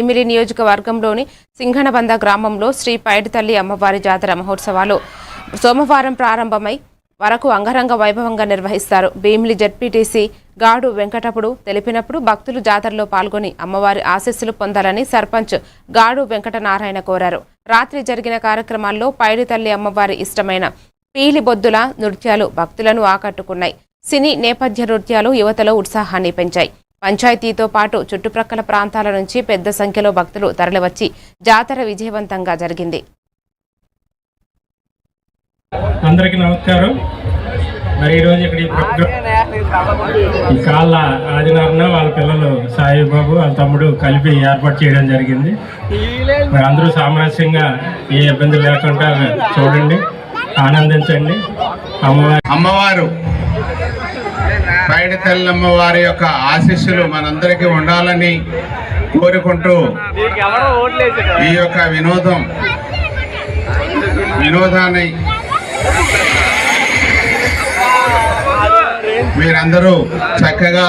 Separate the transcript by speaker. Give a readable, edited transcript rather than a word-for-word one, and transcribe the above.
Speaker 1: భీమిలి నియోజకవర్గంలోని సింఘనబంద గ్రామంలో శ్రీ పైడితల్లి అమ్మవారి జాతర మహోత్సవాలు సోమవారం ప్రారంభమై వరకు అంగరంగ వైభవంగా నిర్వహిస్తారు. భీమిలి జెడ్పీటీసీ గాడు వెంకటపుడు తెలిపినప్పుడు భక్తులు జాతరలో పాల్గొని అమ్మవారి ఆశీస్సులు పొందాలని సర్పంచ్ గాడు వెంకటనారాయణ కోరారు. రాత్రి జరిగిన కార్యక్రమాల్లో పైడితల్లి అమ్మవారి ఇష్టమైన పీలిబొద్దుల నృత్యాలు భక్తులను ఆకట్టుకున్నాయి. సినీ నేపథ్య నృత్యాలు యువతలో ఉత్సాహాన్ని పెంచాయి. పంచాయతీతో పాటు చుట్టుప్రక్కల ప్రాంతాల నుంచి పెద్ద సంఖ్యలో భక్తులు తరలివచ్చి జాతర విజయవంతంగా జరిగింది.
Speaker 2: అందరికీ నమస్కారం. మరి ఈరోజు ఇక్కడ ఈ కాళ్ళ ఆదినారాయణ వాళ్ళ పిల్లలు సాయిబాబు వాళ్ళ తమ్ముడు కలిపి ఏర్పాటు చేయడం జరిగింది. మరి అందరూ సామరస్యంగా ఏ ఇబ్బంది లేకుండా చూడండి, ఆనందించండి.
Speaker 3: అమ్మవారు పైడితల్లి అమ్మవారి యొక్క ఆశీస్సులు మనందరికీ ఉండాలని కోరుకుంటూ ఈ యొక్క వినోదాన్ని మీరందరూ చక్కగా